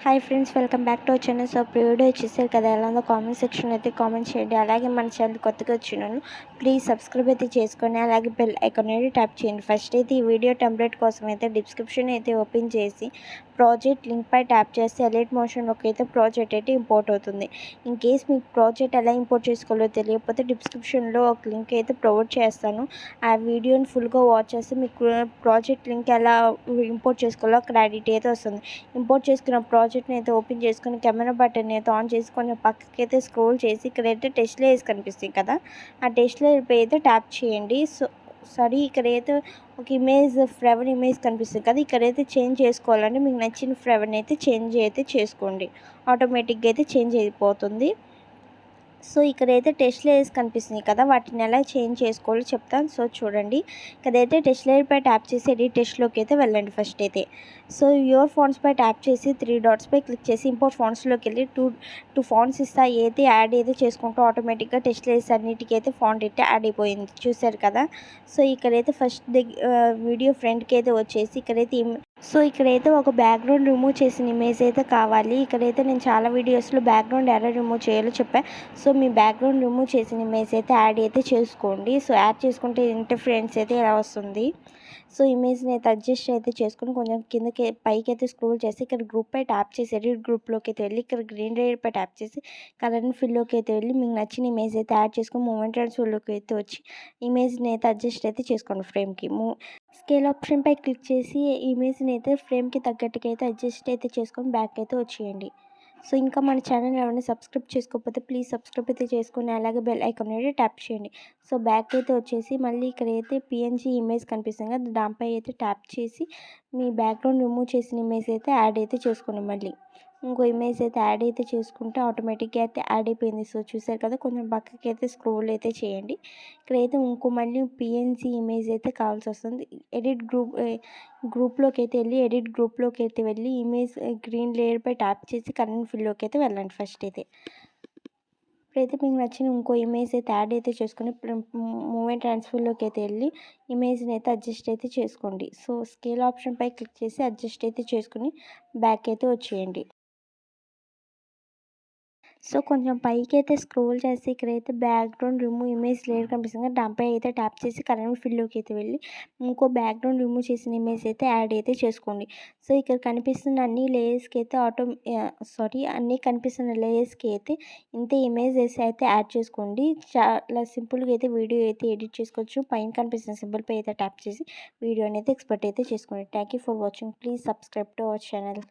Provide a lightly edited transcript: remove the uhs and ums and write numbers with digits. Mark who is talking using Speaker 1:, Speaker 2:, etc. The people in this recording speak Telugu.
Speaker 1: Hi friends, welcome back to our channel. So video వచ్చేసారు కదా, ఎలా ఉందో కామెంట్ సెక్షన్ అయితే కామెంట్ చేయండి. అలాగే మన ఛానల్ కొత్తగా వచ్చినాను, ప్లీజ్ సబ్స్క్రైబ్ అయితే చేసుకొని అలాగే బెల్ ఐకాన్ అయితే ట్యాప్ చేయండి. ఫస్ట్ అయితే ఈ వీడియో టెంప్లెట్ కోసం అయితే డిస్క్రిప్షన్ అయితే ఓపెన్ చేసి ప్రాజెక్ట్ లింక్ పై ట్యాప్ చేస్తే ఎలైట్ మోషన్లోకి అయితే ప్రాజెక్ట్ అయితే ఇంపోర్ట్ అవుతుంది. ఇన్ కేస్ మీకు ప్రాజెక్ట్ ఎలా ఇంపోర్ట్ చేసుకోవాలో తెలియకపోతే డిస్క్రిప్షన్లో ఒక లింక్ అయితే ప్రొవైడ్ చేస్తాను. ఆ వీడియోని ఫుల్గా వాచ్ చేస్తే మీకు ప్రాజెక్ట్ లింక్ ఎలా ఇంపోర్ట్ చేసుకోవాలో క్లారిటీ అయితే వస్తుంది. ఇంపోర్ట్ చేసుకున్న ప్రాజెక్ట్ని అయితే ఓపెన్ చేసుకుని కెమెరా బటన్ అయితే ఆన్ చేసి కొంచెం పక్కకి అయితే స్క్రోల్ చేసి ఇక్కడైతే టెస్ట్ లేయర్స్ కనిపిస్తాయి కదా, ఆ టెస్ట్ లేయర్ పై అయితే ట్యాప్ చేయండి. ఇక్కడైతే ఒక ఫ్లవర్ ఇమేజ్ కనిపిస్తుంది కదా, ఇక్కడైతే చేంజ్ చేసుకోవాలంటే మీకు నచ్చిన ఫ్లవర్ని అయితే చేంజ్ అయితే చేసుకోండి. ఆటోమేటిక్గా అయితే చేంజ్ అయిపోతుంది. సో ఇక్కడైతే టెస్ట్ లేయర్స్ కనిపిస్తున్నాయి కదా, వాటిని ఎలా చేంజ్ చేసుకోవాలో చెప్తాను. సో చూడండి, ఇక్కడైతే టెస్ట్ లేయర్ పై ట్యాప్ చేసి ఎడిట్ టెస్ట్లోకి అయితే వెళ్ళండి. ఫస్ట్ అయితే సో యువర్ ఫాంట్స్ పై ట్యాప్ చేసి 3 డాట్స్ పై క్లిక్ చేసి ఇంపోర్ట్ ఫాంట్స్లోకి వెళ్ళి టూ ఫాంట్స్ అయితే యాడ్ అయితే చేసుకుంటూ ఆటోమేటిక్గా టెస్ట్ లేయర్స్ అన్నిటికీ అయితే ఫాంట్ అయితే యాడ్ అయిపోయింది, చూసారు కదా. సో ఇక్కడైతే ఫస్ట్ వీడియో ఫ్రంట్కి అయితే వచ్చేసి ఇక్కడైతే ఒక బ్యాక్గ్రౌండ్ రిమూవ్ చేసిన ఇమేజ్ అయితే కావాలి. ఇక్కడైతే నేను చాలా వీడియోస్లో బ్యాక్గ్రౌండ్ ఎలా రిమూవ్ చేయాలో చెప్పాను. సో మీ బ్యాక్గ్రౌండ్ రిమూవ్ చేసిన ఇమేజ్ అయితే యాడ్ అయితే చేసుకోండి. సో యాడ్ చేసుకుంటే ఇంటర్ఫరెన్స్ అయితే ఇలా వస్తుంది. సో ఇమేజ్ని అయితే అడ్జస్ట్ అయితే చేసుకుని కొంచెం కిందకి పైకి అయితే స్క్రోల్ చేసి ఇక్కడ గ్రూప్ పై ట్యాప్ చేసి ఎడిట్ గ్రూప్లోకి అయితే వెళ్ళి ఇక్కడ గ్రీన్ లేయర్ పై ట్యాప్ చేసి కలర్ ఫిల్లోకి అయితే వెళ్ళి మీకు నచ్చిన ఇమేజ్ అయితే యాడ్ చేసుకొని మూమెంట్ అండ్ ఫిల్లోకి అయితే వచ్చి ఇమేజ్ని అయితే అడ్జస్ట్ అయితే చేసుకోండి. ఫ్రేమ్కి స్కేల్ ఆప్షన్ పై క్లిక్ చేసి ఇమేజ్ని అయితే ఫ్రేమ్కి తగ్గట్టుగా అయితే అడ్జస్ట్ అయితే చేసుకొని బ్యాక్ అయితే వచ్చేయండి. సో ఇంకా మన ఛానల్ ఎవరైనా సబ్స్క్రైబ్ చేసుకోకపోతే ప్లీజ్ సబ్స్క్రైబ్ అయితే చేసుకొని అలాగే బెల్ ఐకాన్ అయితే ట్యాప్ చేయండి. సో బ్యాక్ అయితే వచ్చేసి మళ్ళీ ఇక్కడైతే పిఎన్జీ ఇమేజ్ కనిపిస్తుంది కదా, దానిపై అయితే ట్యాప్ చేసి మీ బ్యాక్గ్రౌండ్ రిమూవ్ చేసిన ఇమేజ్ అయితే యాడ్ అయితే చేసుకోండి. మళ్ళీ ఇంకో ఇమేజ్ అయితే యాడ్ అయితే చేసుకుంటే ఆటోమేటిక్గా అయితే యాడ్ అయిపోయింది. సో చూసారు కదా, కొంచెం పక్కకి అయితే స్క్రోల్ అయితే చేయండి. ఇక్కడైతే ఇంకో మళ్ళీ పిఎన్జీ ఇమేజ్ అయితే కావాల్సి వస్తుంది. ఎడిట్ గ్రూప్లోకి అయితే వెళ్ళి ఇమేజ్ గ్రీన్ లేయర్ పై ట్యాప్ చేసి కరెంట్ ఫిల్లోకి అయితే వెళ్ళండి. ఫస్ట్ అయితే ఇప్పుడైతే మీకు నచ్చిన ఇంకో ఇమేజ్ అయితే యాడ్ అయితే చేసుకొని మూమెంట్ ట్రాన్స్ఫర్లోకి అయితే వెళ్ళి ఇమేజ్ని అయితే అడ్జస్ట్ అయితే చేసుకోండి. సో స్కేల్ ఆప్షన్ పై క్లిక్ చేసి అడ్జస్ట్ అయితే చేసుకుని బ్యాక్ అయితే వచ్చేయండి. సో కొంచెం పైకి అయితే స్క్రోల్ చేసి ఇక్కడైతే బ్యాక్గ్రౌండ్ రిమూవ్ ఇమేజ్ లేయర్ కనిపిస్తుంది కదా, దానిపై అయితే ట్యాప్ చేసి కరెంట్ ఫిల్లోకి అయితే వెళ్ళి ఇంకో బ్యాక్గ్రౌండ్ రిమూవ్ చేసిన ఇమేజ్ అయితే యాడ్ అయితే చేసుకోండి. సో ఇక్కడ కనిపిస్తున్న అన్ని లేయర్స్కి అయితే అన్నీ కనిపిస్తున్న లేయర్స్కి అయితే ఇంతే ఇమేజెస్ అయితే యాడ్ చేసుకోండి. చాలా సింపుల్గా అయితే వీడియో అయితే ఎడిట్ చేసుకోవచ్చు. పైన కనిపిస్తున్న సింబల్ పై అయితే ట్యాప్ చేసి వీడియో అనేది ఎక్స్పోర్ట్ అయితే చేసుకోండి. Thank you for watching. Please subscribe to our channel.